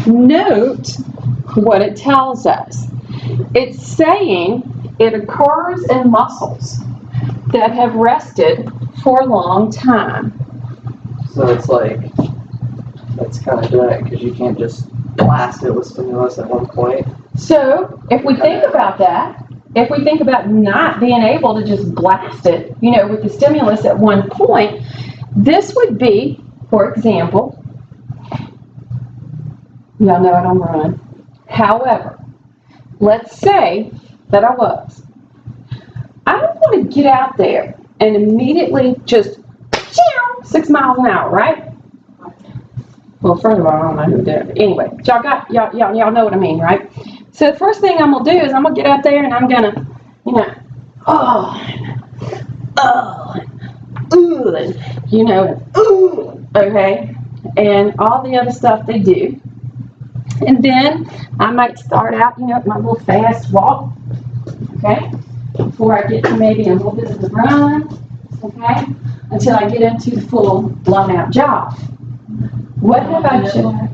note what it tells us. It's saying it occurs in muscles that have rested for a long time. So it's like, that's kind of good because you can't just blast it with stimulus at one point. So if we think about that, if we think about not being able to just blast it, you know, with the stimulus at one point, this would be, for example, y'all know I don't run. However, let's say that I was. I don't want to get out there and immediately just 6 miles an hour, right? Well, first of all, I don't know who did it. But anyway, y'all know what I mean, right? So the first thing I'm gonna do is I'm gonna get out there and I'm gonna, you know, okay, and all the other stuff they do. And then I might start out, you know, my little fast walk, okay, before I get to maybe a little bit of the run, okay, until I get into the full blown out jog. What have I done?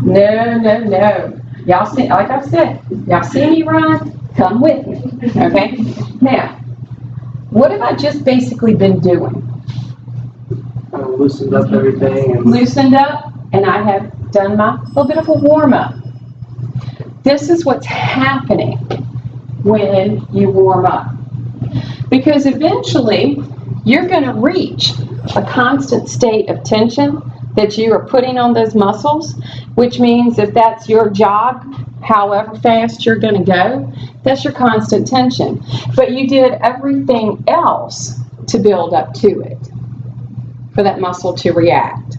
No. Y'all see, like I said, y'all see me run, come with me, okay? Now, what have I just basically been doing? Loosened up everything. Loosened up, and I have done my little bit of a warm-up. This is what's happening when you warm up. Because eventually, you're going to reach a constant state of tension that you are putting on those muscles, which means if that's your jog, however fast you're going to go, that's your constant tension. But you did everything else to build up to it, for that muscle to react.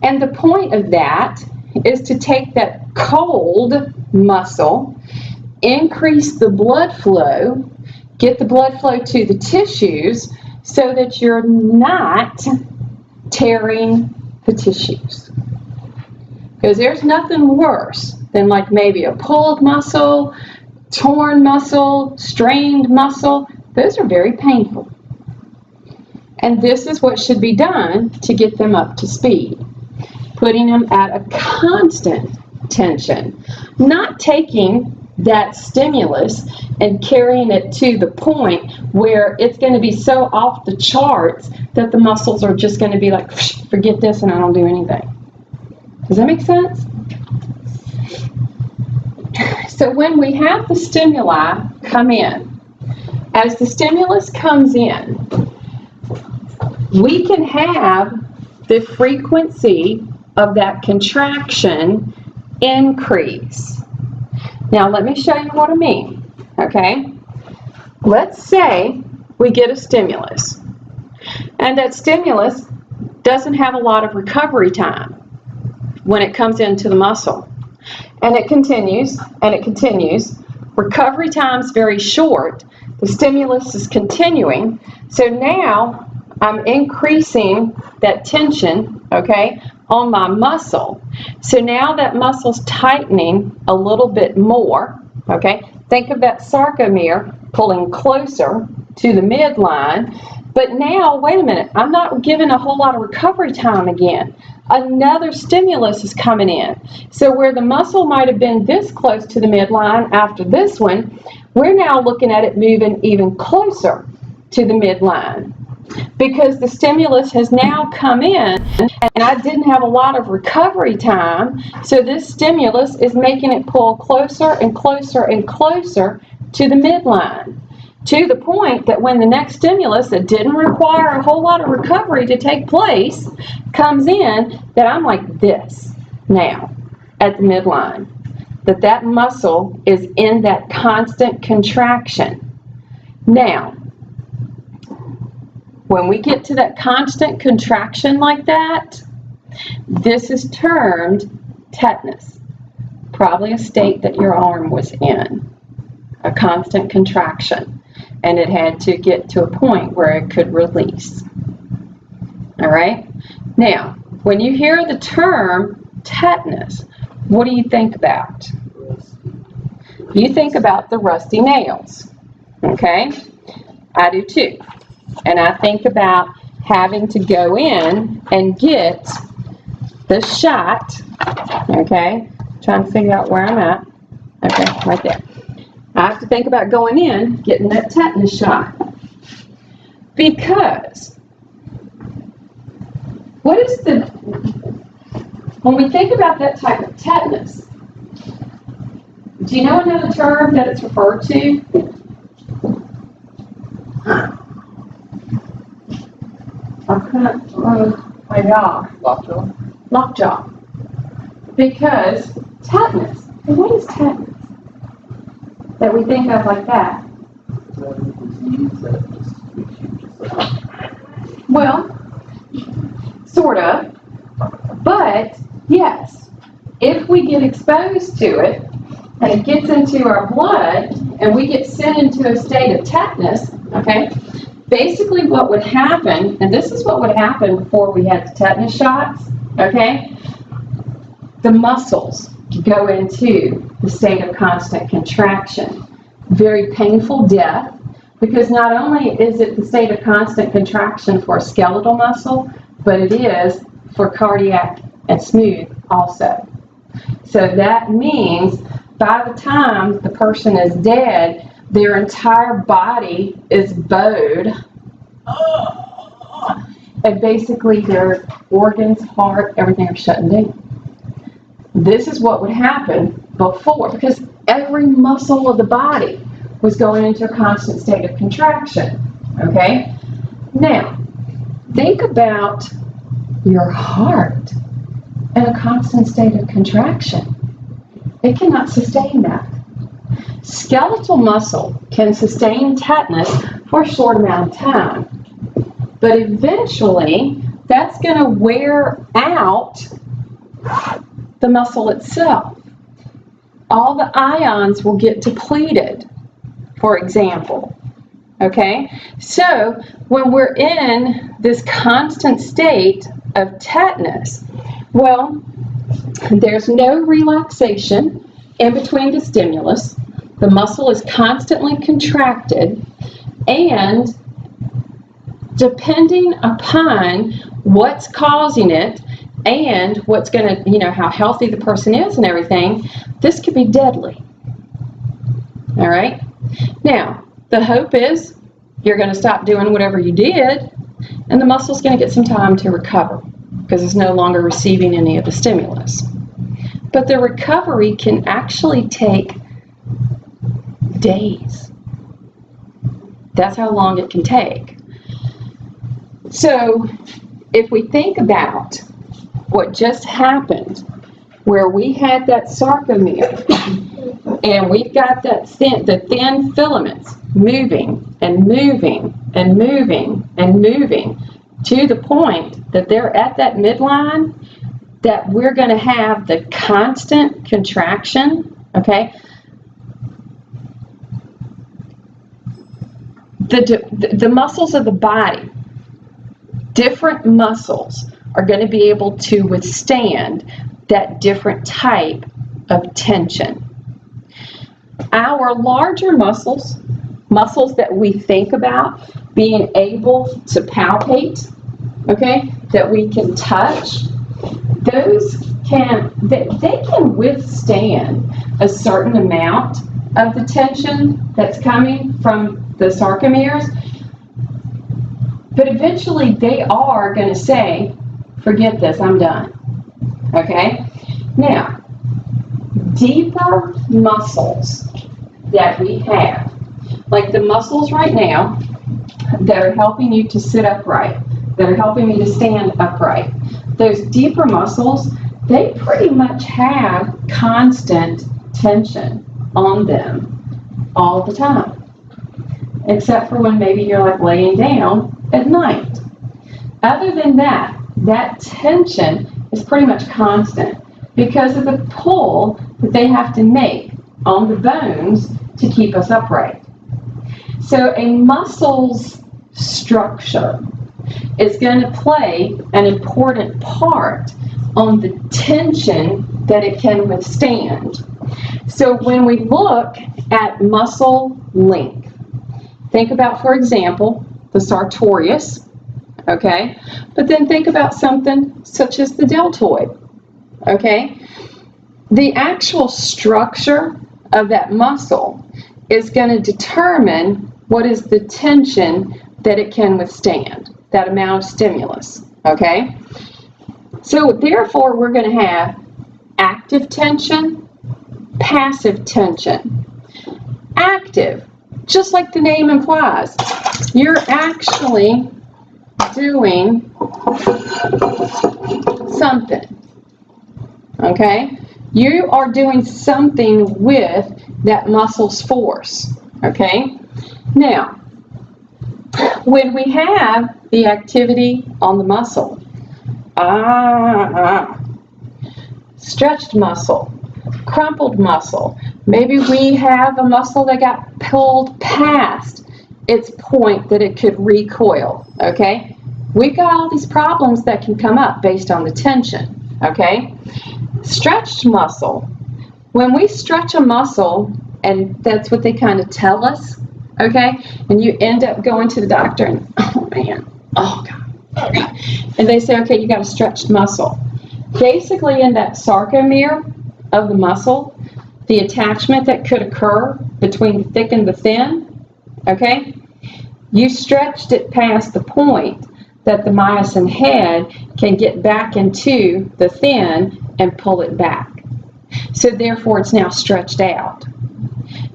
And the point of that is to take that cold muscle, increase the blood flow, get the blood flow to the tissues so that you're not tearing the tissues. Because there's nothing worse than like maybe a pulled muscle, torn muscle, strained muscle. Those are very painful. And this is what should be done to get them up to speed. Putting them at a constant tension, not taking that stimulus and carrying it to the point where it's going to be so off the charts that the muscles are just going to be like, forget this and I don't do anything. Does that make sense? So when we have the stimuli come in, as the stimulus comes in, we can have the frequency of that contraction increase. Now let me show you what I mean, okay? Let's say we get a stimulus, and that stimulus doesn't have a lot of recovery time when it comes into the muscle. And it continues, and it continues. Recovery time's very short. The stimulus is continuing. So now I'm increasing that tension, okay, on my muscle. So now that muscle's tightening a little bit more, okay? Think of that sarcomere pulling closer to the midline. But now, wait a minute, I'm not giving a whole lot of recovery time again. Another stimulus is coming in. So where the muscle might have been this close to the midline after this one, we're now looking at it moving even closer to the midline. Because the stimulus has now come in and I didn't have a lot of recovery time, so this stimulus is making it pull closer and closer and closer to the midline, to the point that when the next stimulus that didn't require a whole lot of recovery to take place comes in, that I'm like this now at the midline, that muscle is in that constant contraction. Now, when we get to that constant contraction like that, this is termed tetanus, probably a state that your arm was in, a constant contraction, and it had to get to a point where it could release. All right? Now, when you hear the term tetanus, what do you think about? You think about the rusty nails, okay? I do too. And I think about having to go in and get the shot, okay, trying to figure out where I'm at, okay, right there. I have to think about going in, getting that tetanus shot. Because, when we think about that type of tetanus, do you know another term that it's referred to? Lockjaw? Lockjaw. Because tetanus, what is tetanus? That we think of like that? Well, sort of, but yes, if we get exposed to it and it gets into our blood and we get sent into a state of tetanus, okay, basically what would happen, and this is what would happen before we had the tetanus shots, okay, the muscles go into the state of constant contraction. Very painful death, because not only is it the state of constant contraction for skeletal muscle, but it is for cardiac and smooth also. So that means by the time the person is dead, their entire body is bowed, and basically their organs, heart, everything are shutting down. This is what would happen before, because every muscle of the body was going into a constant state of contraction, okay? Now, think about your heart in a constant state of contraction. It cannot sustain that. Skeletal muscle can sustain tetanus for a short amount of time, but eventually that's going to wear out the muscle itself. All the ions will get depleted, for example. Okay? So when we're in this constant state of tetanus, well, there's no relaxation in between the stimulus. The muscle is constantly contracted, and depending upon what's causing it and what's going to, how healthy the person is and everything, this could be deadly. All right? Now, the hope is you're going to stop doing whatever you did, and the muscle's going to get some time to recover because it's no longer receiving any of the stimulus. But the recovery can actually take days. That's how long it can take. So, if we think about what just happened, where we had that sarcomere, and we've got that the thin filaments moving and moving and moving and moving to the point that they're at that midline, that we're going to have the constant contraction, okay? The muscles of the body, different muscles are going to be able to withstand that different type of tension. Our larger muscles that we think about being able to palpate, okay, that we can touch, those they can withstand a certain amount of the tension that's coming from the sarcomeres, but eventually they are going to say, forget this, I'm done. Okay? Now, deeper muscles that we have, like the muscles right now that are helping you to sit upright, that are helping me to stand upright, those deeper muscles, they pretty much have constant tension on them all the time, except for when maybe you're like laying down at night. Other than that, that tension is pretty much constant because of the pull that they have to make on the bones to keep us upright. So a muscle's structure is going to play an important part on the tension that it can withstand. So when we look at muscle length, think about, for example, the sartorius, okay? But then think about something such as the deltoid. okay? The actual structure of that muscle is going to determine what is the tension that it can withstand, that amount of stimulus, okay? So therefore, we're going to have active tension, passive tension. Active, just like the name implies, you're actually doing something, okay? You are doing something with that muscle's force, okay? Now, when we have the activity on the muscle, stretched muscle, crumpled muscle, maybe we have a muscle that got pulled past its point that it could recoil, okay? We've got all these problems that can come up based on the tension, okay? Stretched muscle, when we stretch a muscle, and that's what they kind of tell us, okay? And you end up going to the doctor and, oh man, oh God, and they say, okay, you got a stretched muscle. Basically in that sarcomere of the muscle, the attachment that could occur between the thick and the thin, okay? You stretched it past the point that the myosin head can get back into the thin and pull it back. So therefore it's now stretched out.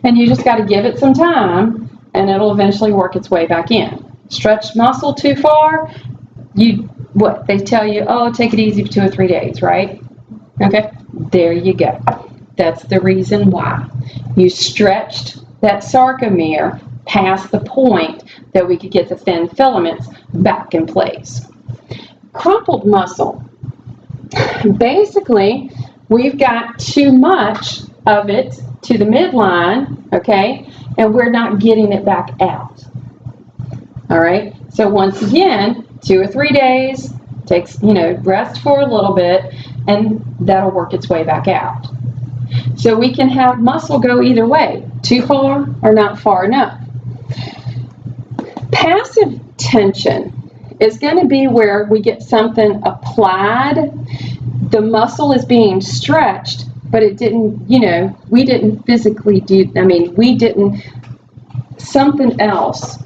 And you just got to give it some time and it'll eventually work its way back in. Stretched muscle too far, they tell you, oh, take it easy for 2 or 3 days, right? Okay, there you go. That's the reason why. You stretched that sarcomere past the point that we could get the thin filaments back in place. Crumpled muscle. Basically, we've got too much of it to the midline, okay, and we're not getting it back out. All right, so once again, 2 or 3 days, takes, rest for a little bit, and that'll work its way back out. So we can have muscle go either way, too far or not far enough. Passive tension is going to be where we get something applied. The muscle is being stretched, but it didn't, we didn't physically something else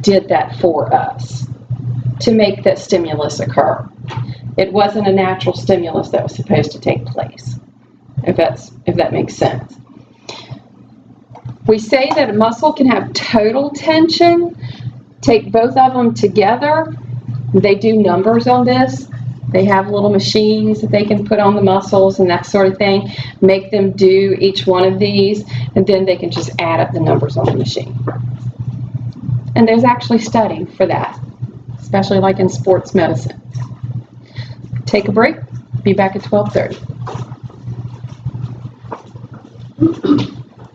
did that for us to make that stimulus occur. It wasn't a natural stimulus that was supposed to take place, if that makes sense. We say that a muscle can have total tension. Take both of them together. They do numbers on this. They have little machines that they can put on the muscles and that sort of thing, make them do each one of these, and then they can just add up the numbers on the machine. And there's actually study for that, especially like in sports medicine. Take a break. Be back at 12:30.